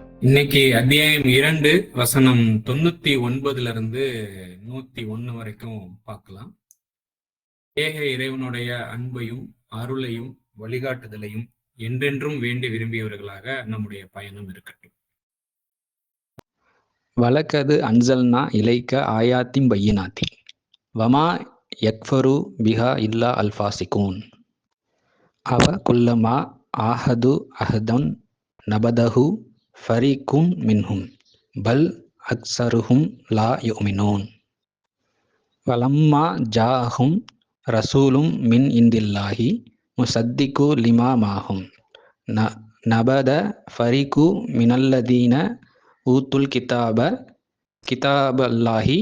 இன்னைக்கு அத்தியாயம் 2 வசனம் 99 101 வரைக்கும் பார்க்கலாம். ஏக இறைவனுடைய அன்பையும் அருளையும் வழிகாட்டுதலையும் என்றென்றும் வேண்டி விரும்பியவர்களாக நம்முடைய பயணம் இருக்கட்டும். வலக்கது அன்சல்னா இலைக்க ஆயாத்தின் பையினாத்தி வமா யக்ஃபரு பிஹா இல்லா அல்ஃபாசிகூன் அவ குல்லமா ஆஹது அஹதன் நபதஹு ஃபரீக்கும் மின்ஹும் பல் அக்ஸருஹும் லா யுமினூன் வலம்மா ஜாஅஹும் ரசூலும் மின் இந்தில்லாஹி முசத்திகு லிமா மாஹும் நபத ஃபரீக்கு மினல்லதீன ஊத்துல் கிதாபல்லாஹி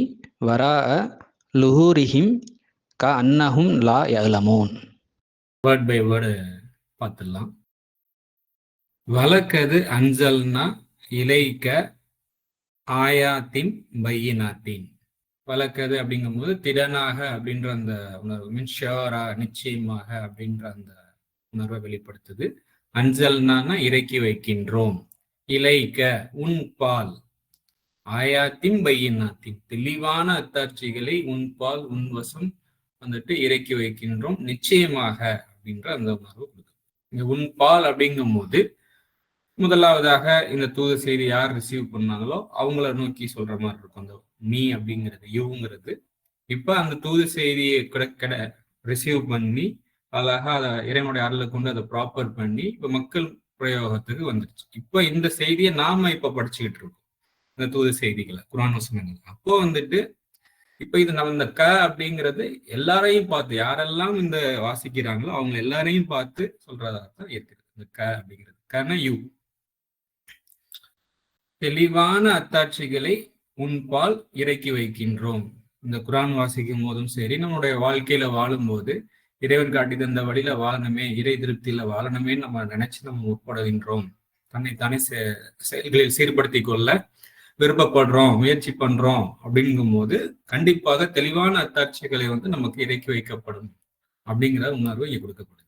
வராஅ லுஹூரிஹிம் க அன்னஹும் லா யஅலமூன். வேர்ட் பை வேர்டு பார்த்துடலாம். வலக்கது அன்சல்னா இலைக்க ஆயாத்தின் பையினாத்தின். வலக்கது அப்படிங்கும்போது திடனாக அப்படின்ற அந்த உணர்வு, மீன் ஷியோரா நிச்சயமாக அப்படின்ற அந்த உணர்வை வெளிப்படுத்துது. அன்சல்னா இறக்கி வைக்கின்றோம். இலைக்க உன் பால், ஆயாத்தின் பையினாத்தின் தெளிவான அத்தாட்சிகளை உன் பால் உன் வசம் இறக்கி வைக்கின்றோம் நிச்சயமாக அப்படின்ற அந்த உணர்வு கொடுக்கும். இங்க உன் பால் அப்படிங்கும் போது முதலாவதாக இந்த தூது செய்தி யார் ரிசீவ் பண்ணாங்களோ அவங்கள நோக்கி சொல்ற மாதிரி இருக்கும். அந்த நீ அப்படிங்கிறது யுங்கிறது இப்ப அந்த தூது செய்தியை கிடை ரிசீவ் பண்ணி அழகா அதை இறைவனுடைய அருளை கொண்டு அதை ப்ராப்பர் பண்ணி இப்ப மக்கள் பிரயோகத்துக்கு வந்துருச்சு. இப்ப இந்த செய்தியை நாம இப்ப படிச்சுக்கிட்டு இருக்கோம், இந்த தூது செய்திகளை, குர்ஆன் வசனங்கள். அப்போ இப்ப இது நம்ம இந்த அப்படிங்கிறது எல்லாரையும் பார்த்து, யாரெல்லாம் இந்த வாசிக்கிறாங்களோ அவங்க எல்லாரையும் பார்த்து சொல்றதாகத்தான் இருக்குது. இந்த அப்படிங்கிறது கன யூ தெளிவான அத்தாட்சிகளை உன்பால் இறக்கி வைக்கின்றோம். இந்த குர்ஆன் வாசிக்கும் போதும் சரி, நம்மளுடைய வாழ்க்கையில வாழும் போது இறைவன் காட்டி தந்த வழியில வாழணுமே, இறை திருப்தியில வாழணுமே நம்ம நினைச்சு நம்ம உட்படுகின்றோம். தன்னைத்தானே செயல்களில் சீர்படுத்தி கொள்ள விருப்பப்படுறோம், முயற்சி பண்றோம் அப்படிங்கும் போது கண்டிப்பாக தெளிவான அத்தாட்சிகளை நமக்கு இறக்கி வைக்கப்படும் அப்படிங்கிற உணர்வு இங்க கொடுக்கப்படுது.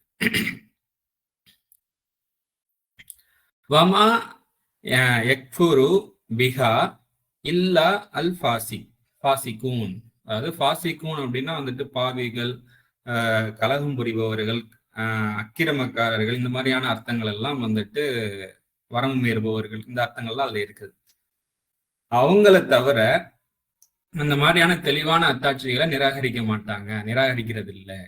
வமா யக்ஃபுரு பிஹா இல்லா அல் ஃபாசிகூன். அதாவது ஃபாசிகூன் அப்படின்னா பாவிகள், கலகம் புரிபவர்கள், அக்கிரமக்காரர்கள், இந்த மாதிரியான அர்த்தங்கள் எல்லாம் வரம்பு மீறுபவர்கள், இந்த அர்த்தங்கள்லாம் அதுல இருக்குது. அவங்கள தவிர அந்த மாதிரியான தெளிவான அத்தாட்சிகளை நிராகரிக்க மாட்டாங்க, நிராகரிக்கிறது இல்லை.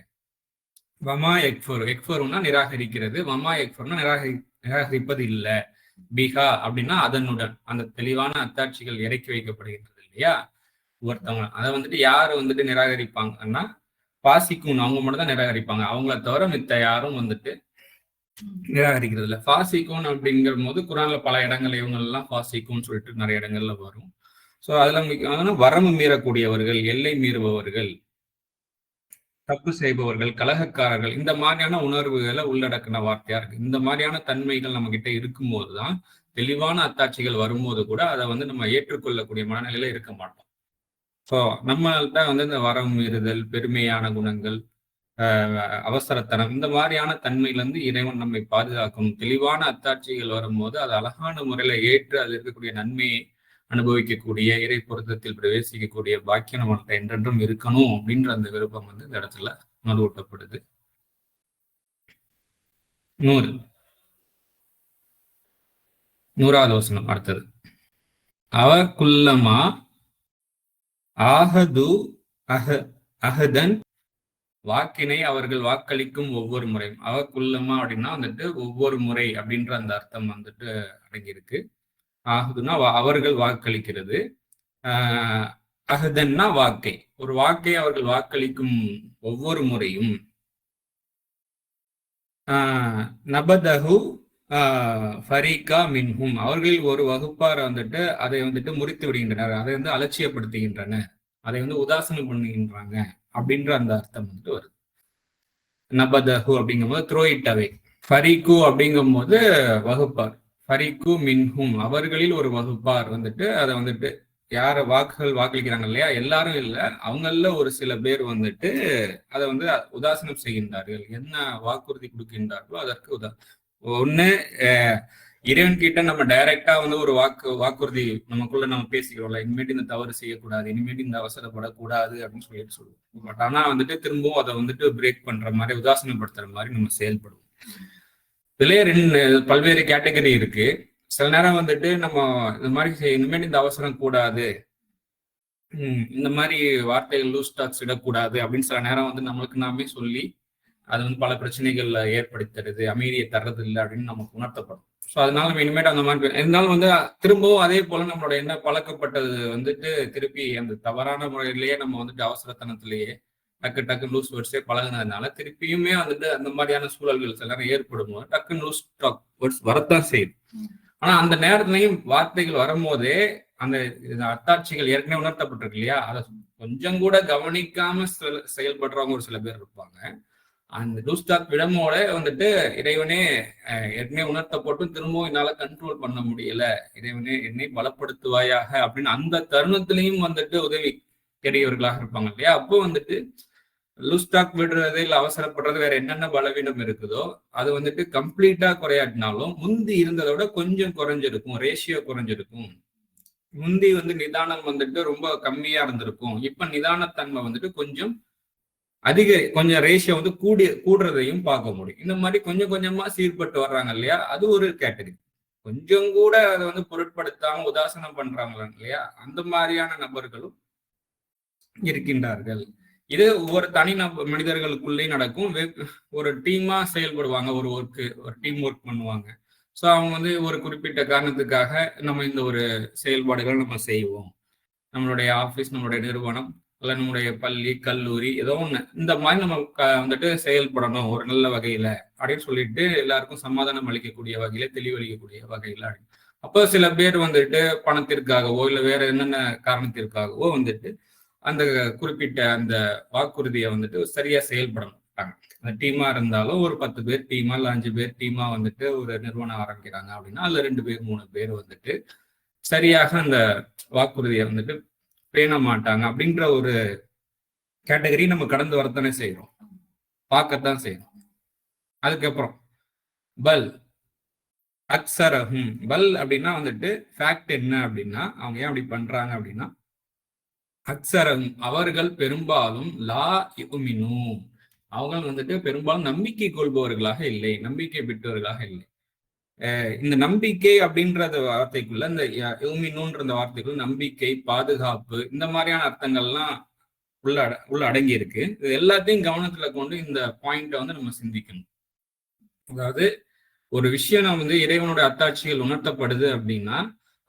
வமா எக்ஃபருனா நிராகரிக்கிறது, வமா எக்ஃபருனா நிராகரிப்பது இல்லை. பிஹா அப்படின்னா அதனுடன் அந்த தெளிவான அத்தாட்சிகள் இறக்கி வைக்கப்படுகின்றது இல்லையா ஒருத்தவங்க, அதை யாரு நிராகரிப்பாங்கன்னா பாசிக்கும், அவங்க மட்டும் தான் நிராகரிப்பாங்க. அவங்கள தவிர மித்த யாரும் நிராகரிக்கிறது இல்லை. ஃபாசிகூன் அப்படிங்கிற போது குர்ஆன்ல பல இடங்கள் இவங்க எல்லாம் ஃபாசிகூன்னு சொல்லிட்டு நிறைய இடங்கள்ல வரும். ஸோ அதுல வரம்பு மீறக்கூடியவர்கள், எல்லை மீறுபவர்கள், தப்பு செய்பவர்கள், கலகக்காரர்கள், இந்த மாதிரியான உணர்வுகளை உள்ளடக்கின வார்த்தையா இருக்கு. இந்த மாதிரியான தன்மைகள் நம்ம கிட்ட இருக்கும் போதுதான் தெளிவான அத்தாட்சிகள் வரும்போது கூட அதை நம்ம ஏற்றுக்கொள்ளக்கூடிய மனநிலையில இருக்க மாட்டோம். ஸோ நம்மள்தான் இந்த வரம் மீறுதல், பெருமையான குணங்கள், அவசரத்தனம், இந்த மாதிரியான தன்மையிலிருந்து இறைவன் நம்மை பாதுகாக்கணும். தெளிவான அத்தாட்சிகள் வரும்போது அது அழகான முறையில ஏற்று அது இருக்கக்கூடிய நன்மையை அனுபவிக்கக்கூடிய, இறை பொருத்தத்தில் பிரவேசிக்கக்கூடிய பாக்கியம் நம்மள்கிட்ட என்றென்றும் இருக்கணும் அப்படின்ற அந்த விருப்பம் இந்த இடத்துல நடுவூட்டப்படுது. 100வது வசனம் அடுத்தது. அவ குல்லமா ஆஹது அஹதன் வாக்கினை அவர்கள் வாக்களிக்கும் ஒவ்வொரு முறையும். அவக்குள்ளமா அப்படின்னா ஒவ்வொரு முறை அப்படின்ற அந்த அர்த்தம் அடங்கியிருக்கு. ஆகுதுன்னா அவர்கள் வாக்களிக்கிறது, அஹதன்னா வாக்கை, ஒரு வாக்கை அவர்கள் வாக்களிக்கும் ஒவ்வொரு முறையும். நபதஹு ஃபரீகா மின்ஹும் அவர்கள் ஒரு வகுப்பார் அதை முறித்து விடுகின்றனர், அதை அலட்சியப்படுத்துகின்றனர், அதை உதாசனம் பண்ணுகின்றாங்க அப்படின்ற அந்த அர்த்தம் வருது. நபதஹு அப்படிங்கும்போது த்ரோ இட் அவே. ஃபரீகு அப்படிங்கும் போது வகுப்பார், ஃபரீகு மின்ஹும் அவர்களில் ஒரு வகுப்பார் அதை யார வாக்களிக்கிறாங்க இல்லையா, எல்லாரும் இல்லை, அவங்கள ஒரு சில பேர் அதை உதாசனம் செய்கின்றார்கள். என்ன வாக்குறுதி கொடுக்கின்றார்களோ அதற்கு ஒண்ணு இறைவன் கிட்ட நம்ம டைரக்டா வந்து ஒரு வாக்குறுதி நமக்குள்ள நம்ம பேசிக்கிறோம்ல, இனிமேட்டு இந்த தவறு செய்யக்கூடாது, இனிமேட்டு இந்த அவசரப்படக்கூடாது அப்படின்னு சொல்லுவோம். பட் ஆனா வந்துட்டு திரும்பவும் அதை வந்துட்டு பிரேக் பண்ற மாதிரி, உதாசனப்படுத்துற மாதிரி நம்ம செயல்படுவோம். இதுலயே பல்வேறு கேட்டகரி இருக்கு. சில நேரம் வந்துட்டு நம்ம இந்த மாதிரி இனிமேட்டு இந்த அவசரம் கூடாது, இந்த மாதிரி வார்த்தைகள் லூஸ் டாக்ஸ் விடக்கூடாது அப்படின்னு சில நேரம் வந்து நம்மளுக்கு நாமே சொல்லி அது வந்து பல பிரச்சனைகள்ல ஏற்படுத்துறது, அமைதியை தர்றது இல்லை அப்படின்னு நமக்கு உணர்த்தப்படும். ஸோ அதனால நம்ம இனிமேட்டு அந்த மாதிரி இருந்தாலும் வந்து திரும்பவும் அதே போல நம்மளோட என்ன பழக்கப்பட்டது வந்துட்டு திருப்பி அந்த தவறான முறையிலேயே நம்ம வந்துட்டு அவசரத்தனத்திலேயே டக்கு லூஸ் வேர்ட்ஸே பழகுனதுனால திருப்பியுமே வந்துட்டு அந்த மாதிரியான சூழல்கள் சில நேரம் ஏற்படும் போது டக்குன்னு லூஸ் டாக் வேர்ட்ஸ் வரத்தான் செய்யுது. ஆனா அந்த நேரத்துலையும் வார்த்தைகள் வரும்போதே அந்த அத்தாட்சிகள் ஏற்கனவே உணர்த்தப்பட்டிருக்கு இல்லையா, அதை கொஞ்சம் கூட கவனிக்காம செயல்படுறவங்க ஒரு சில பேர் இருப்பாங்க. அந்த லூஸ்டாக் விடமோட வந்துட்டு இறைவனே ஏற்கனவே உணர்த்தப்பட்டும் திரும்பவும் என்னால கண்ட்ரோல் பண்ண முடியல, இறைவனே என்னை பலப்படுத்துவாயாக அப்படின்னு அந்த தருணத்திலையும் வந்துட்டு உதவி தேடியவர்களாக இருப்பாங்க இல்லையா. அப்போ வந்துட்டு லூஸ்டாக் விடுறது இல்லை அவசரப்படுறது வேற என்னென்ன பலவீனம் இருக்குதோ அது வந்துட்டு கம்ப்ளீட்டா குறையாட்டினாலும் முந்தி இருந்ததோட கொஞ்சம் குறைஞ்சிருக்கும், ரேஷியோ குறைஞ்சிருக்கும். முந்தி வந்து நிதானம் வந்துட்டு ரொம்ப கம்மியா இருந்திருக்கும், இப்ப நிதானத்தன்மை வந்துட்டு கொஞ்சம் கொஞ்சம் ரேஷியோ வந்து கூடுறதையும் பார்க்க முடியும். இந்த மாதிரி கொஞ்சம் கொஞ்சமா சீர்பட்டு வர்றாங்க இல்லையா, அது ஒரு கேட்டகரி. கொஞ்சம் கூட அதை வந்து பொருட்படுத்தாம உதாசனம் பண்றாங்க இல்லையா, அந்த மாதிரியான நபர்களும் இருக்கின்றார்கள். இது ஒவ்வொரு தனி மனிதர்களுக்குள்ளேயும் நடக்கும். ஒரு டீமா செயல்படுவாங்க, ஒரு டீம் ஒர்க் பண்ணுவாங்க. ஸோ அவங்க வந்து ஒரு குறிப்பிட்ட காரணத்துக்காக நம்ம இந்த ஒரு செயல்பாடுகள் நம்ம செய்வோம். நம்மளுடைய ஆஃபீஸ், நம்மளுடைய நிறுவனம், இல்லை நம்முடைய பள்ளி, கல்லூரி, ஏதோ ஒன்று இந்த மாதிரி நம்ம வந்துட்டு செயல்படணும் ஒரு நல்ல வகையில அப்படின்னு சொல்லிட்டு எல்லாருக்கும் சமாதானம் அளிக்கக்கூடிய வகையில, தெளிவளிக்கக்கூடிய வகையில. அப்போ சில பேர் வந்துட்டு பணத்திற்காகவோ இல்லை வேற என்னென்ன காரணத்திற்காகவோ வந்துட்டு அந்த குறிப்பிட்ட அந்த வாக்குறுதியை வந்துட்டு சரியா செயல்பட மாட்டாங்க. அந்த டீமா இருந்தாலும் ஒரு 10 பேர் டீமா இல்லை 5 பேர் டீமா வந்துட்டு ஒரு நிறுவனம் ஆரம்பிக்கிறாங்க அப்படின்னா அதுல 2 பேர் 3 பேர் வந்துட்டு சரியாக அந்த வாக்குறுதியை வந்துட்டு பேண மாட்டாங்க அப்படின்ற ஒரு கேட்டகரி நம்ம கடந்து வரத்தானே செய்யறோம், பார்க்கத்தான் செய்யறோம். அதுக்கப்புறம் பல் அக்ஸரஹும், பல் அப்படின்னா வந்துட்டு ஃபேக்ட் என்ன அப்படின்னா அவங்க ஏன் அப்படி பண்றாங்க அப்படின்னா, அக்ஸரம் அவர்கள் பெரும்பாலும் லா யுமினூ, அவங்க வந்துட்டு பெரும்பாலும் நம்பிக்கை கொள்பவர்களாக இல்லை, நம்பிக்கை பெற்றவர்களாக இல்லை. இந்த நம்பிக்கை அப்படின்றது வார்த்தைக்குள்ள இந்த யுமினூன்ற இந்த வார்த்தைக்குள்ள நம்பிக்கை, பாதுகாப்பு, இந்த மாதிரியான அர்த்தங்கள்லாம் உள்ள அடங்கி இருக்கு. இது எல்லாத்தையும் கவனத்துல கொண்டு இந்த பாயிண்ட வந்து நம்ம சிந்திக்கணும். அதாவது ஒரு விஷயம் நம்ம வந்து இறைவனுடைய அத்தாட்சிகள் உணர்த்தப்படுது அப்படின்னா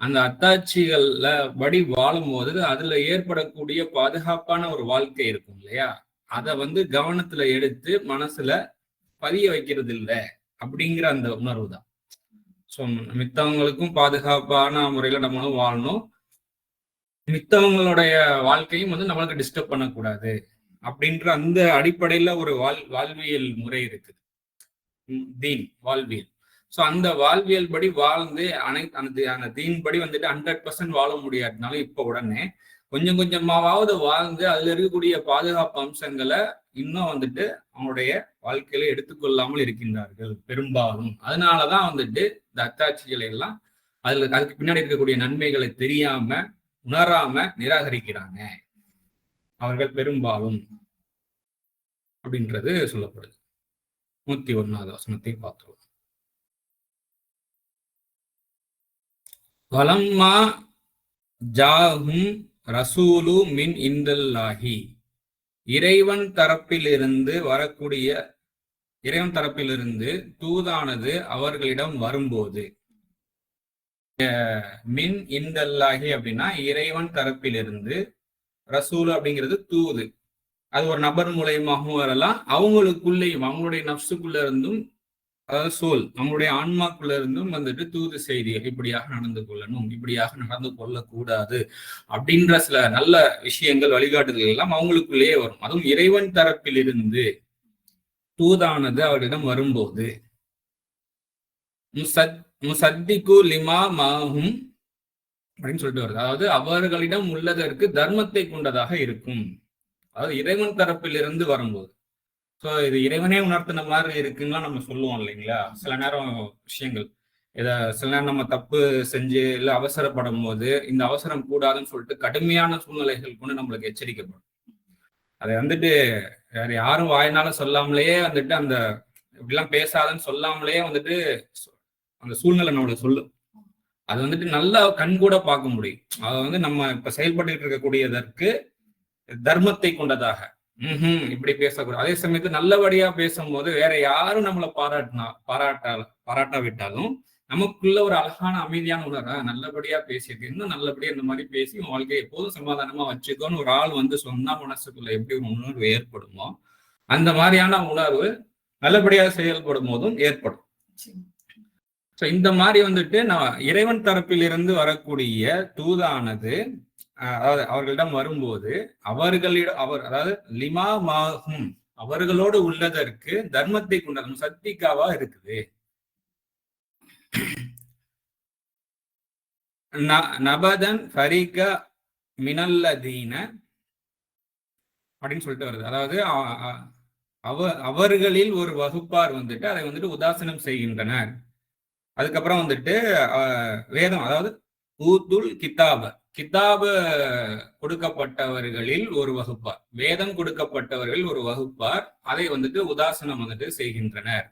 அந்த அத்தாட்சிகள்ல படி வாழும் போது அதுல ஏற்படக்கூடிய பாதுகாப்பான ஒரு வாழ்க்கை இருக்கும் இல்லையா, அதை வந்து கவனத்துல எடுத்து மனசுல பதிய வைக்கிறது இல்லை அப்படிங்கிற அந்த உணர்வு தான். ஸோ மித்தவங்களுக்கும் பாதுகாப்பான முறையில நம்மளும் வாழணும், மித்தவங்களுடைய வாழ்க்கையும் வந்து நம்மளுக்கு டிஸ்டர்ப் பண்ணக்கூடாது அப்படின்ற அந்த அடிப்படையில ஒரு வாழ்வியல் முறை இருக்குது, தீன் வாழ்வியல். ஸோ அந்த வாழ்வியல் படி வாழ்ந்து அந்த தீன் படி வந்துட்டு 100% வாழ முடியாதுனாலும் இப்போ உடனே கொஞ்சம் கொஞ்சமாவது வாழ்ந்து அதுல இருக்கக்கூடிய பாதுகாப்பு அம்சங்களை இன்னும் வந்துட்டு அவங்களுடைய வாழ்க்கையில எடுத்துக்கொள்ளாமல் இருக்கின்றார்கள் பெரும்பாலும். அதனாலதான் வந்துட்டு இந்த அத்தாட்சிகளை எல்லாம் அதுக்கு பின்னாடி இருக்கக்கூடிய நன்மைகளை தெரியாம உணராம நிராகரிக்கிறாங்க அவர்கள் பெரும்பாலும் அப்படின்றது சொல்லப்படுது. 101வது வசனத்தை பார்க்கிறோம். வலம்மா ஜாஹும் ரசூலு மின் இந்தல்லாஹி, இறைவன் தரப்பிலிருந்து தூதானது அவர்களிடம் வரும்போது, மின் இந்தல்லாஹி அப்படின்னா இறைவன் தரப்பிலிருந்து, ரசூல் அப்படிங்கிறது தூது, அது ஒரு நபர் மூலயமாகவும் வரலாம், அவங்களுக்குள்ளேயும் அவங்களுடைய நப்சுக்குள்ள இருந்தும், அதாவது சோல் நம்மளுடைய ஆன்மாக்குள்ள இருந்தும் வந்துட்டு தூது செய்திகள் இப்படியாக நடந்து கொள்ளணும், இப்படியாக நடந்து கொள்ளக்கூடாது அப்படின்ற சில நல்ல விஷயங்கள், வழிகாட்டுதல்கள் எல்லாம் அவங்களுக்குள்ளேயே வரும். அதுவும் இறைவன் தரப்பிலிருந்து தூதானது அவரிடம் வரும்போது, முசத்திகு லிமா மாஹும் அப்படின்னு சொல்லிட்டு வருது. அதாவது அவர்களிடம் உள்ளதற்கு தர்மத்தை கொண்டதாக இருக்கும். அதாவது இறைவன் தரப்பிலிருந்து வரும்போது, ஸோ இது இறைவனே உணர்த்தின மாதிரி இருக்குன்னா நம்ம சொல்லுவோம் இல்லைங்களா சில நேரம் விஷயங்கள். சில நேரம் நம்ம தப்பு செஞ்சு இல்லை அவசரப்படும் போது இந்த அவசரம் கூடாதுன்னு சொல்லிட்டு கடுமையான சூழ்நிலைகள் கொண்டு நம்மளுக்கு எச்சரிக்கப்படும். அதை வந்துட்டு வேற யாரும் வாயினால சொல்லாமலேயே வந்துட்டு அந்த இப்படிலாம் பேசாதன்னு சொல்லாமலேயே வந்துட்டு அந்த சூழ்நிலை நம்மள சொல்லும். அது வந்துட்டு நல்லா கண்கூட பார்க்க முடியும். அதை வந்து நம்ம இப்ப செயல்பட்டு இருக்கக்கூடியதற்கு தர்மத்தை கொண்டதாக இப்படி பேசக்கூடாது. அதே சமயத்துல நல்லபடியா பேசும்போது வேற யாரும் நம்மளை பாராட்டாவிட்டாலும் நமக்குள்ள ஒரு அழகான அமைதியான உணர்வு, நல்லபடியா பேசியிருக்கு, இன்னும் நல்லபடியா இந்த மாதிரி பேசி வாழ்க்கையை எப்போதும் சமாதானமா வச்சுக்கோன்னு ஒரு ஆள் வந்து சொன்னா மனசுக்குள்ள எப்படி ஒரு உணர்வு ஏற்படுமோ அந்த மாதிரியான உணர்வு நல்லபடியா செயல்படும் போதும் ஏற்படும். ஸோ இந்த மாதிரி வந்துட்டு நான் இறைவன் தரப்பிலிருந்து வரக்கூடிய தூதானது அதாவது அவர்களிடம் வரும்போது அதாவது லிமா மாகும் அவர்களோடு உள்ளதற்கு தர்மத்தை கொண்ட சத்திகாவா இருக்குது. நபதன் ஃபரிக மினல்லதீன அப்படின்னு சொல்லிட்டு வருது. அதாவது அவர்களில் ஒரு வகுப்பார் வந்துட்டு அதை வந்துட்டு உதாசனம் செய்கின்றனர். அதுக்கப்புறம் வந்துட்டு வேதம் அதாவது ஊத்துல் கிதாப கொடுக்கப்பட்டவர்களில் ஒரு வகுப்பார், வேதம் கொடுக்கப்பட்டவர்கள் ஒரு வகுப்பார் அதை வந்துட்டு உதாசனம் வந்துட்டு செய்கின்றனர்,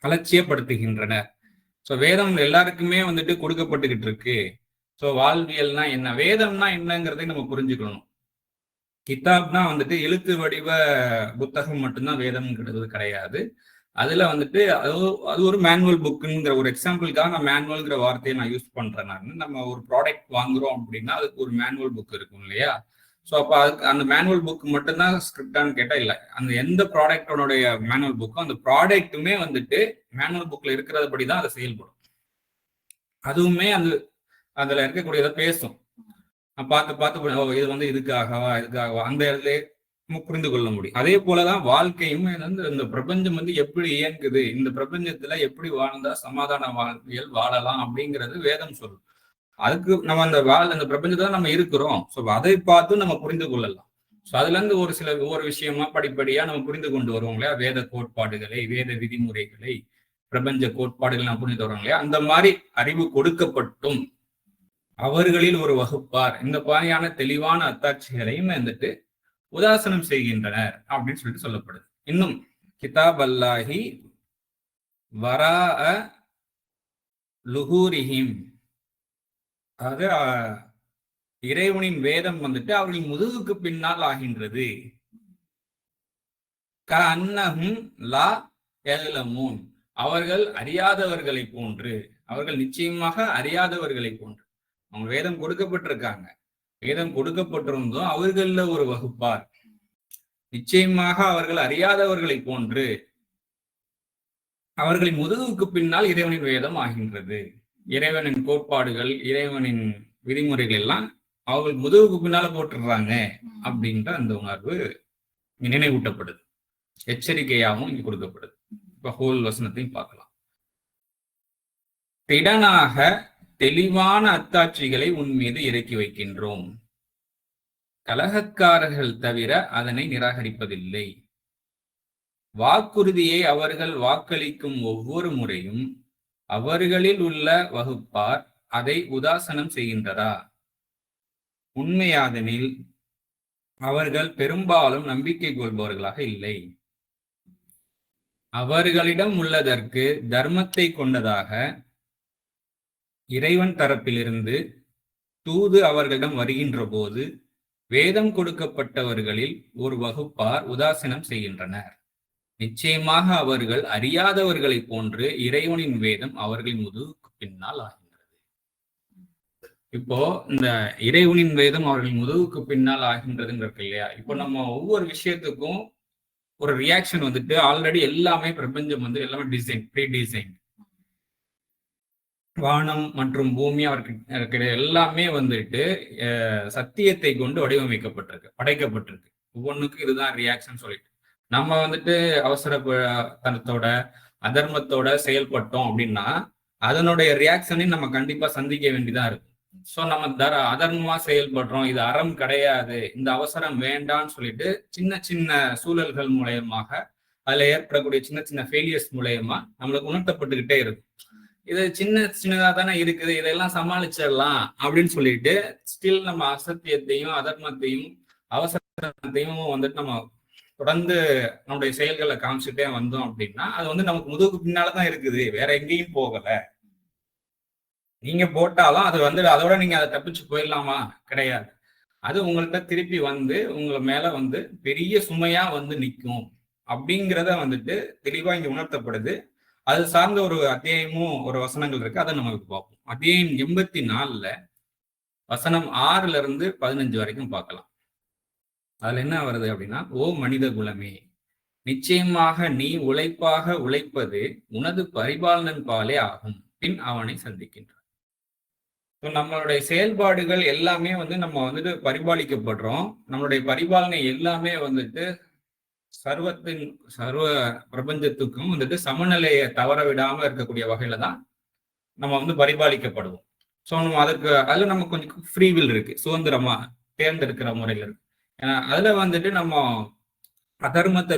அலட்சியப்படுத்துகின்றனர். ஸோ வேதம் எல்லாருக்குமே வந்துட்டு கொடுக்கப்பட்டுக்கிட்டு இருக்கு. ஸோ வாழ்வியல்னா என்ன, வேதம்னா என்னங்கிறதை நம்ம புரிஞ்சுக்கணும். கிதாப்னா வந்துட்டு எழுத்து வடிவ புத்தகம் மட்டும்தான் வேதம்ங்கிறது கிடையாது. அதுல வந்துட்டு அது ஒரு மேனுவல் புக்குங்கிற ஒரு எக்ஸாம்பிளுக்காக நான் மேனுவல்ங்கிற வார்த்தையை நான் யூஸ் பண்றேன். நம்ம ஒரு ப்ராடக்ட் வாங்குறோம் அப்படின்னா அதுக்கு ஒரு மேனுவல் புக் இருக்கும் இல்லையா? ஸோ அப்போ அதுக்கு அந்த மேனுவல் புக் மட்டும்தான் ஸ்கிரிப்டான்னு கேட்டால் இல்லை, அந்த எந்த ப்ராடக்டோடைய மேனுவல் புக்கும் அந்த ப்ராடக்ட்டுமே வந்துட்டு மேனுவல் புக்ல இருக்கிறது தான் அதை செயல்படும். அதுவுமே அதுல இருக்கக்கூடியதை பேசும். பார்த்து இது வந்து இதுக்காகவா அந்த இடத்துல நம்ம புரிந்து கொள்ள முடியும். அதே போலதான் வாழ்க்கையும் இந்த பிரபஞ்சம் வந்து எப்படி இயங்குது, இந்த பிரபஞ்சத்துல எப்படி வாழ்ந்தா சமாதான வாழ்வியல் வாழலாம் அப்படிங்கிறது வேதம் சொல்லும். அதுக்கு நம்ம அந்த பிரபஞ்சத்துல நம்ம இருக்கிறோம். ஸோ அதை பார்த்து நம்ம புரிந்து கொள்ளலாம். ஸோ அதுல இருந்து ஒவ்வொரு விஷயமா படிப்படியா நம்ம புரிந்து கொண்டு வருவோம் இல்லையா? வேத கோட்பாடுகளை, வேத விதிமுறைகளை, பிரபஞ்ச கோட்பாடுகள் நம்ம புரிந்து வருவோம் இல்லையா? அந்த மாதிரி அறிவு கொடுக்கப்பட்டும் அவர்களில் ஒரு வகுப்பார் இந்த மாதிரியான தெளிவான அத்தாட்சிகளையும் வந்துட்டு உதாசனம் செய்கின்றனர் அப்படின்னு சொல்லிட்டு சொல்லப்படுது. இன்னும் கிதாப் அல்லாஹி வரா லுஹூரிஹிம், அதாவது இறைவனின் வேதம் வந்துட்டு அவர்களின் முதுகுக்கு பின்னால் ஆகின்றது. கஅன்னஹும் லா யஅலமூன், அவர்கள் அறியாதவர்களை போன்று, அவர்கள் நிச்சயமாக அறியாதவர்களை போன்று. அவங்க வேதம் கொடுக்கப்பட்டிருக்காங்க, வேதம் கொடுக்கப்பட்டிருந்தும் அவர்கள ஒரு வகுப்பார், நிச்சயமாக அவர்கள் அறியாதவர்களை போன்று அவர்களின் முதுகுக்கு பின்னால் இறைவனின் வேதம் ஆகின்றது. இறைவனின் கோட்பாடுகள், இறைவனின் விதிமுறைகள் எல்லாம் அவர்கள் முதுகுக்கு பின்னால போட்டுடுறாங்க அப்படின்ற அந்த உணர்வு நினைவூட்டப்படுது, எச்சரிக்கையாகவும் இங்கு கொடுக்கப்படுது. இப்ப ஹோல் வசனத்தையும் பார்க்கலாம். திடனாக தெளிவான அத்தாட்சிகளை உன் மீது இறக்கி வைக்கின்றோம், கலகக்காரர்கள் தவிர அதனை நிராகரிப்பதில்லை. வாக்குறுதியை அவர்கள் வாக்களிக்கும் ஒவ்வொரு முறையும் அவர்களில் உள்ள வகுப்பார் அதை உதாசனம் செய்கின்றதா? உண்மையாதெனில் அவர்கள் பெரும்பாலும் நம்பிக்கை கொள்பவர்களாக இல்லை. அவர்களிடம் உள்ளதற்கு தர்மத்தை கொண்டதாக இறைவன் தரப்பிலிருந்து தூது அவர்களிடம் வருகின்ற போது வேதம் கொடுக்கப்பட்டவர்களில் ஒரு வகுப்பார் உதாசீனம் செய்கின்றனர். நிச்சயமாக அவர்கள் அறியாதவர்களை போன்று இறைவனின் வேதம் அவர்களின் முதுகுக்கு பின்னால் ஆகின்றது. இப்போ இந்த இறைவனின் வேதம் அவர்களின் முதுகுக்கு பின்னால் ஆகின்றதுன்னு இருக்கு இல்லையா? இப்போ நம்ம ஒவ்வொரு விஷயத்துக்கும் ஒரு ரியாக்ஷன் வந்துட்டு ஆல்ரெடி எல்லாமே பிரபஞ்சம் வந்து எல்லாமே டிசைன், ப்ரீ டிசைன். வானம் மற்றும் பூமி அவருக்கு எல்லாமே வந்துட்டு சத்தியத்தை கொண்டு வடிவமைக்கப்பட்டிருக்கு, படைக்கப்பட்டிருக்கு. ஒவ்வொன்றுக்கும் இதுதான் ரியாக்ஷன் சொல்லிட்டு நம்ம வந்துட்டு அவசர தனத்தோட அதர்மத்தோட செயல்பட்டோம் அப்படின்னா அதனுடைய ரியாக்ஷனையும் நம்ம கண்டிப்பா சந்திக்க வேண்டியதா இருக்கு. ஸோ நம்ம அதர்மமா செயல்படுறோம், இது அறம் கிடையாது, இந்த அவசரம் வேண்டான்னு சொல்லிட்டு சின்ன சின்ன சூழல்கள் மூலயமாக அதுல ஏற்படக்கூடிய சின்ன சின்ன ஃபெயிலியர்ஸ் மூலயமா நம்மளுக்கு உணர்த்தப்பட்டுக்கிட்டே இருக்கும். இது சின்னதா தானே இருக்குது, இதெல்லாம் சமாளிச்சிடலாம் அப்படின்னு சொல்லிட்டு ஸ்டில் நம்ம அசத்தியத்தையும் அதர்மத்தையும் அவசரத்தையும் வந்துட்டு நம்ம தொடர்ந்து நம்முடைய செயல்களை காமிச்சுட்டே வந்தோம் அப்படின்னா அது வந்து நமக்கு முதுகுக்கு பின்னாலதான் இருக்குது, வேற எங்கேயும் போகல. நீங்க போட்டாலும் அது வந்து அதோட நீங்க அதை தப்பிச்சு போயிடலாமா? கிடையாது. அது உங்கள்கிட்ட திருப்பி வந்து உங்களை மேல வந்து பெரிய சுமையா வந்து நிற்கும் அப்படிங்கிறத வந்துட்டு தெளிவா இங்க உணர்த்தப்படுது. அது சார்ந்த ஒரு அத்தியாயமும் ஒரு வசனங்கள் இருக்கு, அதை நம்ம பார்ப்போம். அத்தியாயம் 84 வசனம் 6ல இருந்து 15 வரைக்கும் பார்க்கலாம். அதுல என்ன வருது அப்படின்னா, ஓ மனித குலமே, நிச்சயமாக நீ உழைப்பாக உழைப்பது உனது பரிபாலனன் பாலே ஆகும், பின் அவனை சந்திக்கின்றான். நம்மளுடைய செயல்பாடுகள் எல்லாமே வந்து நம்ம வந்துட்டு பரிபாலிக்கப்படுறோம். நம்மளுடைய பரிபாலனை எல்லாமே வந்துட்டு சர்வ பிரபஞ்சத்துக்கும் வந்துட்டு சமநிலையை தவற விடாம இருக்கக்கூடிய வகையில தான் நம்ம வந்து பரிபாலிக்கப்படுவோம். ஸோ நம்ம அதுல நம்ம கொஞ்சம் ஃப்ரீவில் இருக்கு, சுதந்திரமா தேர்ந்தெடுக்கிற முறையில் இருக்கு. ஏன்னா அதுல வந்துட்டு நம்ம அதர்மத்தை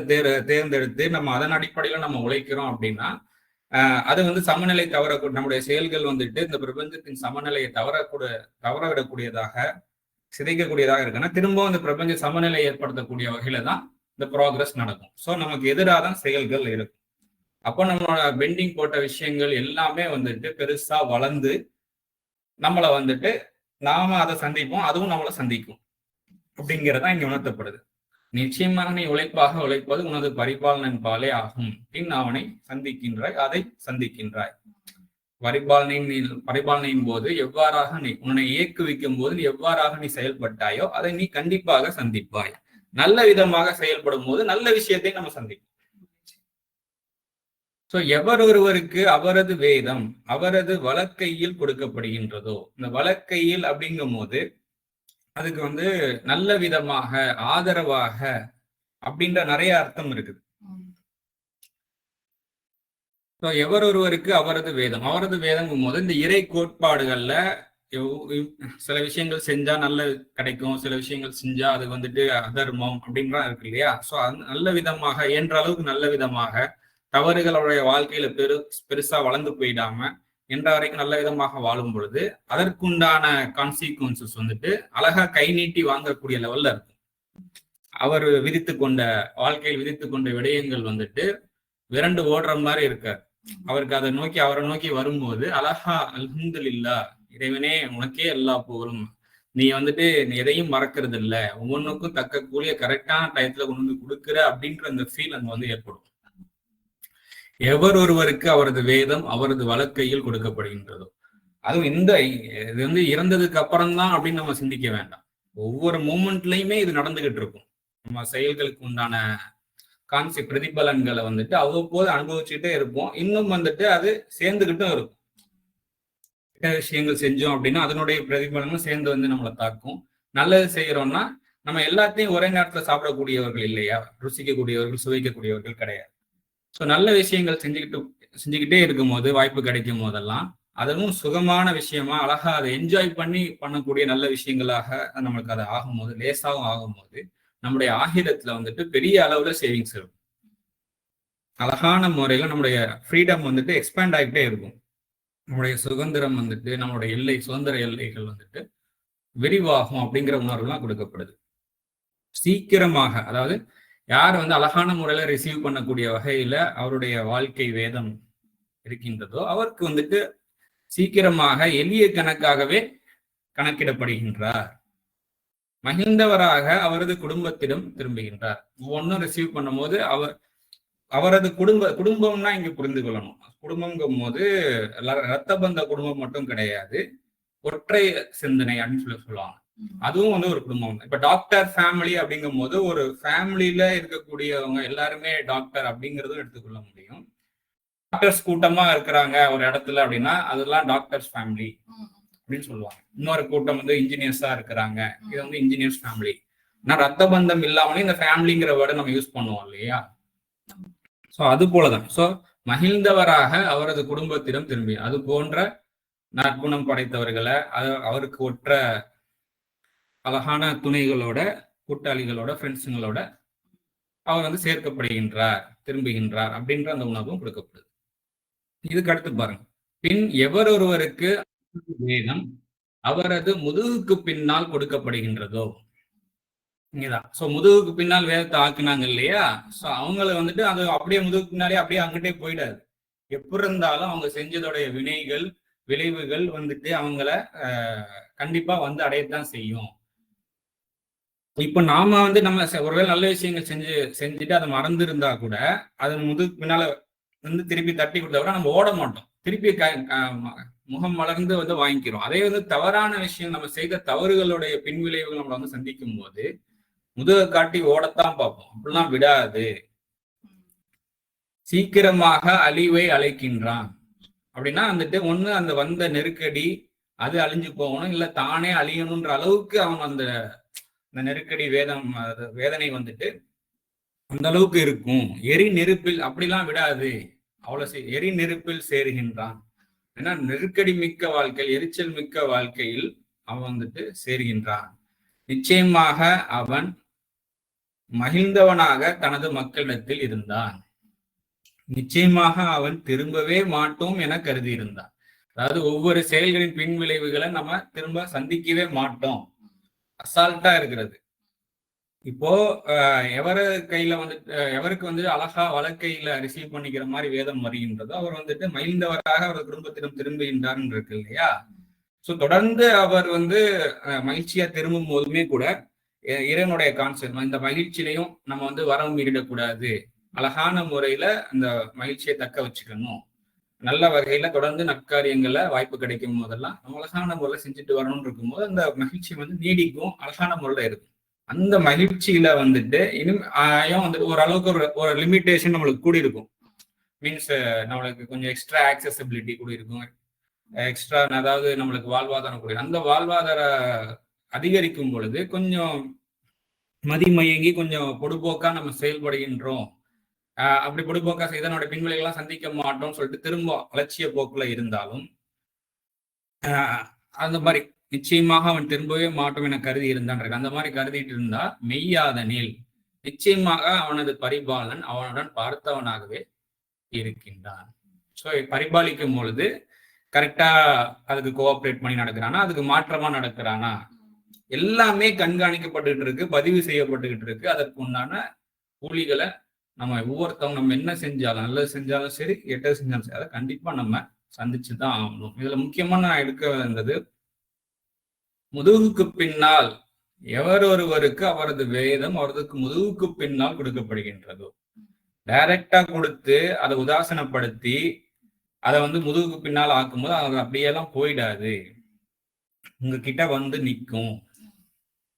தேர்ந்தெடுத்து நம்ம அதன் அடிப்படையில நம்ம உழைக்கிறோம் அப்படின்னா அது வந்து சமநிலை தவறக்கூடிய நம்முடைய செயல்கள் வந்துட்டு இந்த பிரபஞ்சத்தின் சமநிலையை தவறவிடக்கூடியதாக சிதைக்கக்கூடியதாக இருக்குன்னா திரும்பவும் இந்த பிரபஞ்ச சமநிலை ஏற்படுத்தக்கூடிய வகையில தான் இந்த ப்ராக்ரஸ் நடக்கும். ஸோ நமக்கு எதிராக தான் செயல்கள் இருக்கும். அப்போ நம்மளோட பெண்டிங் போட்ட விஷயங்கள் எல்லாமே வந்துட்டு பெருசா வளர்ந்து நம்மளை வந்துட்டு நாம அதை சந்திப்போம், அதுவும் நம்மளை சந்திக்கும் அப்படிங்கிறதா இங்க உணர்த்தப்படுது. நிச்சயமாக நீ உழைப்பாக உழைப்பது உனது பரிபாலனன் பாலே ஆகும், பின் அவனை சந்திக்கின்றாய், அதை சந்திக்கின்றாய். பரிபாலனையின் போது எவ்வாறாக நீ உன்னை இயக்குவிக்கும் போது எவ்வாறாக நீ செயல்பட்டாயோ அதை நீ கண்டிப்பாக சந்திப்பாய். நல்ல விதமாக செயல்படும் போது நல்ல விஷயத்தை நம்ம சந்திப்போம். சோ எவரொருவருக்கு அவரது வேதம் அவரது வலக்கையில் கொடுக்கப்படுகின்றதோ, இந்த வலக்கையில் அப்படிங்கும் போது அதுக்கு வந்து நல்ல விதமாக ஆதரவாக அப்படின்ற நிறைய அர்த்தம் இருக்குது. எவரொருவருக்கு அவரது வேதங்கும் போது இந்த இறை கோட்பாடுகள்ல சில விஷயங்கள் செஞ்சா நல்ல கிடைக்கும், சில விஷயங்கள் செஞ்சா அது வந்துட்டு அதர்மம் அப்படின்றா இருக்கு இல்லையா? ஸோ நல்ல விதமாக என்ற அளவுக்கு நல்ல விதமாக தவறுகளுடைய வாழ்க்கையில பெருசா வளர்ந்து போயிடாம என்ற வரைக்கும் நல்ல விதமாக வாழும் பொழுது அதற்குண்டான கான்சிக்வன்சஸ் வந்துட்டு அழகா கை நீட்டி வாங்கக்கூடிய லெவல்ல இருக்கும். அவர் வாழ்க்கையில் விதித்து கொண்ட விடயங்கள் வந்துட்டு விரண்டு ஓடுற மாதிரி இருக்காரு. அவருக்கு அவரை நோக்கி வரும்போது அழகா அல்ஹம்துலில்லாஹ், இறைவனே உனக்கே எல்லா புகழும், நீ வந்துட்டு எதையும் மறக்கிறது இல்லை, ஒவ்வொன்றுக்கும் தக்க கூலிய கரெக்டான டயத்துல கொண்டு வந்து கொடுக்குற அப்படின்ற அந்த ஃபீல் அங்க வந்து ஏற்படும். எவரொருவருக்கு அவரது வேதம் அவரது வலக்கையில் கொடுக்கப்படுகின்றதோ, அதுவும் இது வந்து இறந்ததுக்கு அப்புறம்தான் அப்படின்னு நம்ம சிந்திக்க வேண்டாம். ஒவ்வொரு மூமெண்ட்லயுமே இது நடந்துகிட்டு இருக்கும். நம்ம செயல்களுக்கு உண்டான பிரதிபலன்களை வந்துட்டு அவ்வப்போது அனுபவிச்சுட்டே இருப்போம். இன்னும் வந்துட்டு அது சேர்ந்துகிட்டும் இருக்கும். விஷயங்கள் செஞ்சோம் அப்படின்னா அதனுடைய பிரதிபலனும் சேர்ந்து வந்து நம்மளை தாக்கும். நல்லது செய்யறோம்னா நம்ம எல்லாத்தையும் ஒரே நேரத்துல சாப்பிடக்கூடியவர்கள் இல்லையா, ருசிக்கக்கூடியவர்கள் சுவைக்கக்கூடியவர்கள் கிடையாது. ஸோ நல்ல விஷயங்கள் செஞ்சுக்கிட்டே இருக்கும் போது வாய்ப்பு கிடைக்கும் போதெல்லாம் அதுவும் சுகமான விஷயமா அழகா அதை என்ஜாய் பண்ணக்கூடிய நல்ல விஷயங்களாக நம்மளுக்கு அது ஆகும்போது, லேசாகவும் ஆகும்போது நம்முடைய ஆகிரத்துல வந்துட்டு பெரிய அளவுல சேவிங்ஸ் இருக்கும். அழகான முறையில நம்முடைய ஃப்ரீடம் வந்துட்டு எக்ஸ்பேண்ட் ஆகிட்டே இருக்கும். நம்முடைய சுதந்திரம் வந்துட்டு நம்மளுடைய சுதந்திர எல்லைகள் வந்துட்டு விரிவாகும் அப்படிங்கிற உணர்வுலாம் கொடுக்கப்படுது. சீக்கிரமாக, அதாவது யார் வந்து அழகான முறையில ரிசீவ் பண்ணக்கூடிய வகையில அவருடைய வாழ்க்கை வேதம் இருக்கின்றதோ அவருக்கு வந்துட்டு சீக்கிரமாக எளிய கணக்காகவே கணக்கிடப்படுகின்றார். மகிழ்ந்தவராக அவரது குடும்பத்திடம் திரும்புகின்றார். ஒவ்வொன்றும் ரிசீவ் பண்ணும் போது அவரது குடும்பம்னா இங்க புரிந்து கொள்ளணும். குடும்பங்கும் போது ரத்த பந்த குடும்பம் மட்டும் கிடையாது, ஒற்றை சிந்தனை அப்படின்னு சொல்லுவாங்க. அதுவும் வந்து ஒரு குடும்பம். இப்ப டாக்டர் ஃபேமிலி அப்படிங்கும் போது ஒரு ஃபேமிலியில இருக்கக்கூடியவங்க எல்லாருமே டாக்டர் அப்படிங்கிறதும் எடுத்துக்கொள்ள முடியும். டாக்டர்ஸ் கூட்டமா இருக்கிறாங்க ஒரு இடத்துல அப்படின்னா அதெல்லாம் டாக்டர்ஸ் ஃபேமிலி அப்படின்னு சொல்லுவாங்க. இன்னொரு கூட்டம் வந்து இன்ஜினியர்ஸா இருக்கிறாங்க, இது வந்து இன்ஜினியர்ஸ் ஃபேமிலி. ஆனா ரத்த பந்தம் இல்லாமலே இந்த ஃபேமிலிங்கிற வேர்டை நம்ம யூஸ் பண்ணுவோம் இல்லையா? சோ அது போலதான். சோ மகிழ்ந்தவராக அவரது குடும்பத்திடம் திரும்பி அது போன்ற நற்குணம் படைத்தவர்களை அவருக்கு ஒற்ற அழகான துணைகளோட கூட்டாளிகளோட ஃப்ரெண்ட்ஸுங்களோட அவர் வந்து சேர்க்கப்படுகின்றார், திரும்புகின்றார் அப்படின்ற அந்த உணர்வும் கொடுக்கப்படுது. இதுக்கு அடுத்து பாருங்க, பின் எவரொருவருக்கு வேதம் அவரது முதுகுக்கு பின்னால் கொடுக்கப்படுகின்றதோ, இங்கதான். சோ முதுகுக்கு பின்னால் வேதத்தை ஆக்குனாங்க இல்லையா? சோ அவங்கள வந்துட்டு அது அப்படியே முதுகுக்கு பின்னாலே அப்படியே அங்கிட்டே போயிடாது. எப்படி இருந்தாலும் அவங்க செஞ்சதோடைய வினைகள், விளைவுகள் வந்துட்டு அவங்கள கண்டிப்பா வந்து அடையத்தான் செய்யும். இப்ப நாம வந்து நம்ம ஒருவேளை நல்ல விஷயங்கள் செஞ்சுட்டு அதை மறந்து இருந்தா கூட அதன் முதுகுக்கு பின்னால வந்து திருப்பி தட்டி கொடுத்தா நம்ம ஓட மாட்டோம். திருப்பி முகம் மலர்ந்து வந்து வாங்கிக்கிறோம். அதே வந்து தவறான விஷயம், நம்ம செய்த தவறுகளுடைய பின்விளைவுகள் நம்மளை வந்து சந்திக்கும் போது முதுக காட்டி ஓடத்தான் பார்ப்போம். அப்படிலாம் விடாது. சீக்கிரமாக அழிவை அழைக்கின்றான் அப்படின்னா வந்துட்டு ஒண்ணு அந்த வந்த நெருக்கடி அது அழிஞ்சு போகணும், இல்ல தானே அழியணும்ன்ற அளவுக்கு அவன் அந்த நெருக்கடி வேதனை வந்துட்டு அந்த அளவுக்கு இருக்கும். எரி நெருப்பில் அப்படிலாம் விடாது, அவ்வளவு எரி நெருப்பில் சேருகின்றான். ஏன்னா நெருக்கடி மிக்க வாழ்க்கையில், எரிச்சல் மிக்க வாழ்க்கையில் அவன் வந்துட்டு சேருகின்றான். நிச்சயமாக அவன் மகிழ்ந்தவனாக தனது மக்களிடத்தில் இருந்தான். நிச்சயமாக அவன் திரும்பவே மாட்டோம் என கருதி இருந்தான். அதாவது ஒவ்வொரு செயல்களின் பின் விளைவுகளை நம்ம திரும்ப சந்திக்கவே மாட்டோம், அசால்ட்டா இருக்கிறது. இப்போ எவர கையில வந்துட்டு எவருக்கு வந்து அழகா வழக்கையில ரிசீவ் பண்ணிக்கிற மாதிரி வேதம் வருகின்றதோ அவர் வந்துட்டு மகிழ்ந்தவராக அவர் குடும்பத்திடம் திரும்புகின்றார் இருக்கு இல்லையா? சோ தொடர்ந்து அவர் வந்து மகிழ்ச்சியா திரும்பும் போதுமே கூட இறைவனுடைய கான்செப்ட், இந்த மகிழ்ச்சியிலையும் நம்ம வந்து வரவும் மீறிடக்கூடாது, அழகான முறையில அந்த மகிழ்ச்சியை தக்க வச்சுக்கணும், நல்ல வகையில தொடர்ந்து நற்காரியங்களை வாய்ப்பு கிடைக்கும் போதெல்லாம் நம்ம அழகான முறையில செஞ்சுட்டு வரணும்னு இருக்கும்போது அந்த மகிழ்ச்சி வந்து நீடிக்கும், அழகான முறையில இருக்கும். அந்த மகிழ்ச்சியில வந்துட்டு வந்துட்டு ஓரளவுக்கு ஒரு லிமிட்டேஷன் நம்மளுக்கு கூடி இருக்கும். மீன்ஸ் நம்மளுக்கு கொஞ்சம் எக்ஸ்ட்ரா ஆக்சசிபிலிட்டி கூட இருக்கும், எக்ஸ்ட்ரா அதாவது நம்மளுக்கு வாழ்வாதாரம் கூட. அந்த வாழ்வாதார அதிகரிக்கும் பொழுது கொஞ்சம் மதிமயங்கி கொஞ்சம் பொடுபோக்கா நம்ம செயல்படுகின்றோம், அப்படி பொடுபோக்கா இதனோட பின்விளைகள்லாம் சந்திக்க மாட்டோம்னு சொல்லிட்டு திரும்ப அலட்சிய போக்குல இருந்தாலும் அந்த மாதிரி நிச்சயமாக அவன் திரும்பவே மாட்டோம் என கருதி இருந்தான். அந்த மாதிரி கருதிட்டு இருந்தா மெய்யாதனில் நிச்சயமாக அவனது பரிபாலன் அவனுடன் பார்த்தவனாகவே இருக்கின்றான். ஸோ பரிபாலிக்கும் பொழுது கரெக்டா அதுக்கு கோஆப்ரேட் பண்ணி நடக்கிறானா, அதுக்கு மாற்றமா நடக்கிறானா, எல்லாமே கண்காணிக்கப்பட்டுக்கிட்டு இருக்கு, பதிவு செய்யப்பட்டுக்கிட்டு இருக்கு. அதற்கு உண்டான கூலிகளை நம்ம ஒவ்வொருத்தவங்க நம்ம என்ன செஞ்சாலும், நல்லது செஞ்சாலும் சரி, கெட்டது செஞ்சாலும் சரி, அதை கண்டிப்பா நம்ம சந்திச்சுதான் ஆகணும். இதுல முக்கியமா நான் எடுக்க வந்தது, முதுகுக்கு பின்னால் எவரொருவருக்கு அவரது வேதம் அவரதுக்கு முதுகுக்கு பின்னால் கொடுக்கப்படுகின்றதோ, டைரக்டா கொடுத்து அதை உதாசனப்படுத்தி அதை வந்து முதுகுக்கு பின்னால் ஆக்கும்போது அது அப்படியெல்லாம் போயிடாது, உங்ககிட்ட வந்து நிற்கும்.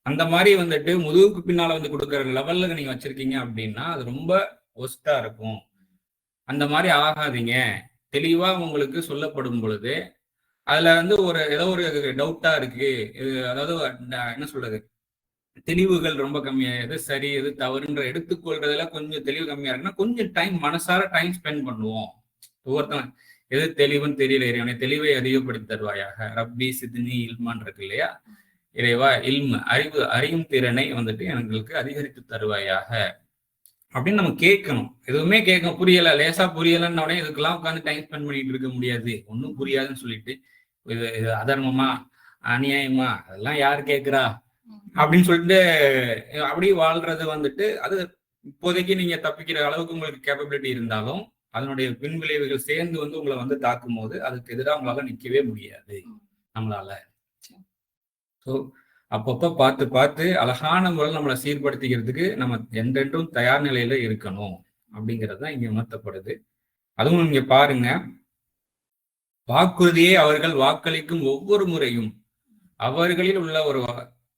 அந்த மாதிரி வந்துட்டு முதுகுக்கு பின்னால வந்து கொடுக்குற லெவல்ல நீங்க வச்சிருக்கீங்க அப்படின்னா அது ரொம்ப ஒஸ்டா இருக்கும். அந்த மாதிரி ஆகாதீங்க. தெளிவா உங்களுக்கு சொல்லப்படும் பொழுது அதுல வந்து ஏதோ ஒரு டவுட்டா இருக்கு, அதாவது என்ன சொல்றது, தெளிவுகள் ரொம்ப கம்மியா, எது சரி எது தவறுன்ற எடுத்துக்கொள்றதுல கொஞ்சம் தெளிவு கம்மியா இருக்குன்னா கொஞ்சம் டைம் மனசார டைம் ஸ்பெண்ட் பண்ணுவோம். ஒவ்வொருத்தவங்க எது தெளிவுன்னு தெரியல, இறைவனை தெளிவை அதிகப்படுத்தி தருவாயாக, ரப்பி சித்னி இல்மான் இருக்கு இல்லையா, இறைவா அறியும் திறனை வந்துட்டு எங்களுக்கு அதிகரித்து தருவாயாக அப்படின்னு நம்ம கேட்கணும். எதுவுமே புரியல, லேசா புரியலன்னு உடனே இதுக்கெல்லாம் உட்காந்து டைம் ஸ்பெண்ட் பண்ணிட்டு இருக்க முடியாது. ஒன்றும் புரியாதுன்னு சொல்லிட்டு இது அதர்மமா அநியாயமா அதெல்லாம் யாரு கேட்கிறா அப்படின்னு சொல்லிட்டு அப்படி வாழ்றது வந்துட்டு அது இப்போதைக்கு நீங்க தப்பிக்கிற அளவுக்கு உங்களுக்கு கேப்பபிலிட்டி இருந்தாலும் அதனுடைய பின்விளைவுகள் சேர்ந்து வந்து உங்களை வந்து தாக்கும் போது அதுக்கு எதிராக உங்களால நிற்கவே முடியாது நம்மளால. ஸோ அப்பப்போ பார்த்து அழகான முறையில் நம்மளை சீர்படுத்திக்கிறதுக்கு நம்ம என்றென்றும் தயார் நிலையில இருக்கணும் அப்படிங்கிறது தான் இங்க உணர்த்தப்படுது. அதுவும் இங்க பாருங்க, வாக்குறுதியை அவர்கள் வாக்களிக்கும் ஒவ்வொரு முறையும் அவர்களில் உள்ள ஒரு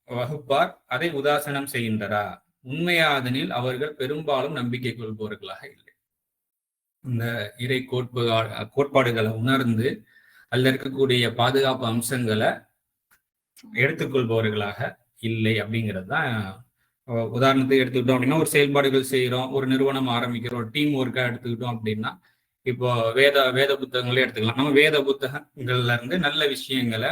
வகுப்பார் அதை உதாசனம் செய்கின்றரா, உண்மையாதனில் அவர்கள் பெரும்பாலும் நம்பிக்கை கொள்பவர்களாக இல்லை. இந்த இறை கோட்பாடுகளை உணர்ந்து அதில் இருக்கக்கூடிய பாதுகாப்பு அம்சங்களை எடுத்துக்கொள்பவர்களாக இல்லை அப்படிங்கிறது தான். உதாரணத்துக்கு எடுத்துக்கிட்டோம் அப்படின்னா ஒரு செயல்பாடுகள் செய்யறோம், ஒரு நிறுவனம் ஆரம்பிக்கிறோம், டீம் ஒர்க்கா எடுத்துக்கிட்டோம் அப்படின்னா இப்போ வேத புத்தகங்களே எடுத்துக்கலாம். நம்ம வேத புத்தகங்கள்ல இருந்து நல்ல விஷயங்களை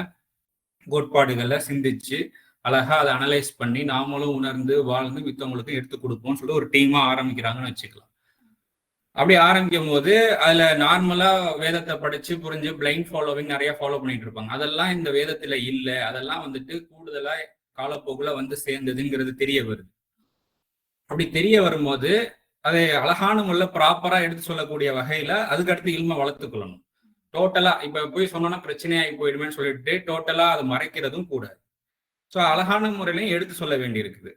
கோட்பாடுகளை சிந்திச்சு அழகா அதை அனலைஸ் பண்ணி நாமளும் உணர்ந்து வாழ்ந்து மித்தவங்களுக்கும் எடுத்து கொடுப்போம்னு சொல்லி ஒரு டீமா ஆரம்பிக்கிறாங்கன்னு வச்சுக்கலாம். அப்படி ஆரம்பிக்கும் போது அதுல நார்மலா வேதத்தை படிச்சு புரிஞ்சு பிளைண்ட் ஃபாலோவிங் நிறைய ஃபாலோ பண்ணிட்டு இருப்பாங்க. அதெல்லாம் இந்த வேதத்துல இல்ல, அதெல்லாம் வந்துட்டு கூடுதலா காலப்போக்குல வந்து சேர்ந்ததுங்கிறது தெரிய வருது. அப்படி தெரிய வரும்போது அதை அழகான முறையில ப்ராப்பரா எடுத்து சொல்லக்கூடிய வகையில அதுக்கு அடுத்து இல்ம வளர்த்துக்கொள்ளணும். டோட்டலா இப்ப போய் சொன்னோம்னா பிரச்சனையாகி போயிடுமேன்னு சொல்லிட்டு டோட்டலா அதை மறைக்கிறதும் கூடாது. ஸோ அழகான முறையிலையும் எடுத்து சொல்ல வேண்டி இருக்குது.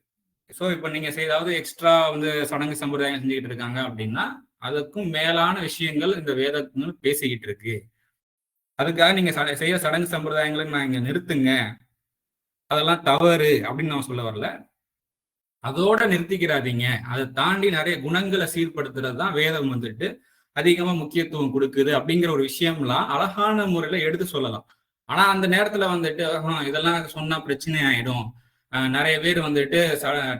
ஸோ இப்போ நீங்க ஏதாவது எக்ஸ்ட்ரா வந்து சடங்கு சம்பிரதாயம் செஞ்சுக்கிட்டு இருக்காங்க அப்படின்னா அதுக்கும் மேலான விஷயங்கள் இந்த வேதத்தினுள் பேசிக்கிட்டு இருக்கு. அதுக்காக நீங்க செய்ய சடங்கு சம்பிரதாயங்களை நான் இங்க நிறுத்துங்க, அதெல்லாம் தவறு அப்படின்னு நான் சொல்ல வரல. அதோட நிறுத்திக்கிறாதீங்க. அதை தாண்டி நிறைய குணங்களை சீர்படுத்துறது தான் வேதம் வந்துட்டு அதிகமா முக்கியத்துவம் கொடுக்குது அப்படிங்கிற ஒரு விஷயம்லாம் அழகான முறையில எடுத்து சொல்லலாம். ஆனா அந்த நேரத்துல வந்துட்டு இதெல்லாம் சொன்னா பிரச்சனை ஆயிடும், நிறைய பேர் வந்துட்டு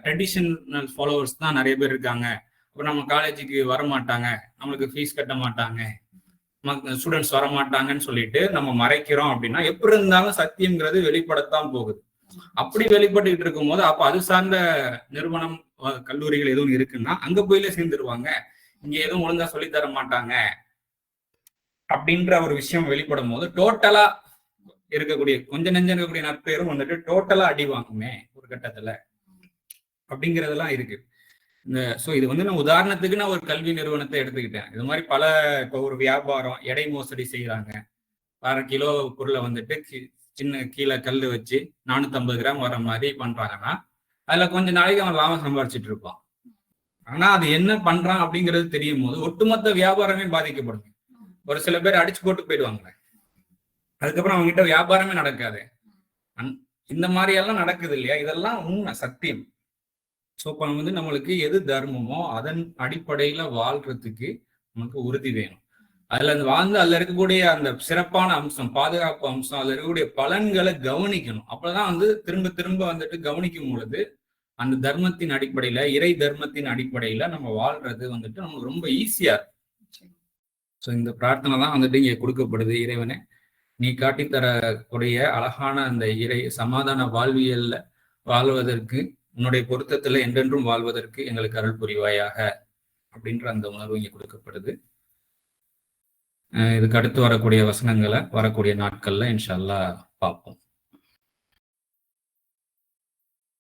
ட்ரெடிஷனல் ஃபாலோவர்ஸ் தான் நிறைய பேர் இருக்காங்க, இப்போ நம்ம காலேஜுக்கு வர மாட்டாங்க, நம்மளுக்கு ஃபீஸ் கட்ட மாட்டாங்க, ஸ்டூடெண்ட்ஸ் வர மாட்டாங்கன்னு சொல்லிட்டு நம்ம மறைக்கிறோம் அப்படின்னா எப்படி இருந்தாலும் சத்தியம்ங்கிறது வெளிப்படத்தான் போகுது. அப்படி வெளிப்பட்டுக்கிட்டு இருக்கும் போது அப்ப அது சார்ந்த நிறுவனம் கல்லூரிகள் எதுவும் இருக்குன்னா அங்க போயில சேர்ந்துருவாங்க, இங்க எதுவும் ஒழுங்கா சொல்லித்தர மாட்டாங்க அப்படின்ற ஒரு விஷயம் வெளிப்படும் போது டோட்டலா இருக்கக்கூடிய கொஞ்சம் நெஞ்சம் இருக்கக்கூடிய நற்பேரும் வந்துட்டு டோட்டலா அடி வாங்குமே ஒரு கட்டத்துல அப்படிங்கிறதெல்லாம் இருக்கு. இது வந்து நான் உதாரணத்துக்கு நான் ஒரு கல்வி நிறுவனத்தை எடுத்துக்கிட்டேன். இது மாதிரி பல இப்போ ஒரு வியாபாரம் எடை மோசடி செய்யறாங்க, 1/2 கிலோ பொருளை வந்துட்டு சின்ன கீழே கல் வச்சு 450 கிராம் வர மாதிரி பண்றாங்கன்னா அதுல கொஞ்ச நாளைக்கு அவன் லாபம் சம்பாரிச்சிட்டு இருப்பான். ஆனா அது என்ன பண்றான் அப்படிங்கிறது தெரியும் போது ஒட்டுமொத்த வியாபாரமே பாதிக்கப்படுது. ஒரு சில பேர் அடிச்சு போட்டு போயிடுவாங்க, அதுக்கப்புறம் அவங்க கிட்ட வியாபாரமே நடக்காது. இந்த மாதிரி எல்லாம் நடக்குது இல்லையா, இதெல்லாம் உண்மை சத்தியம். ஸோ இப்போ வந்து நம்மளுக்கு எது தர்மமோ அதன் அடிப்படையில வாழ்றதுக்கு நமக்கு உறுதி வேணும். அதுல அதுல இருக்கக்கூடிய அந்த சிறப்பான அம்சம், பாதுகாப்பு அம்சம், அதுல இருக்கக்கூடிய பலன்களை கவனிக்கணும். அப்பதான் வந்து திரும்ப திரும்ப வந்துட்டு கவனிக்கும் பொழுது அந்த தர்மத்தின் அடிப்படையில, இறை தர்மத்தின் அடிப்படையில நம்ம வாழ்றது வந்துட்டு நமக்கு ரொம்ப ஈஸியா இருக்கும். ஸோ இந்த பிரார்த்தனை தான் வந்துட்டு இங்க கொடுக்கப்படுது. இறைவனே, நீ காட்டித்தரக்கூடிய அழகான அந்த இறை சமாதான வாழ்வியல்ல வாழ்வதற்கு, உன்னுடைய பொருத்தத்துல என்றென்றும் வாழ்வதற்கு எங்களுக்கு அருள் புரிவாயாக அப்படின்ற அந்த உணர்வு இங்க கொடுக்கப்படுது. இதுக்கு அடுத்து வரக்கூடிய வசனங்களை வரக்கூடிய நாட்கள்ல இன்ஷா அல்லாஹ் பார்ப்போம்.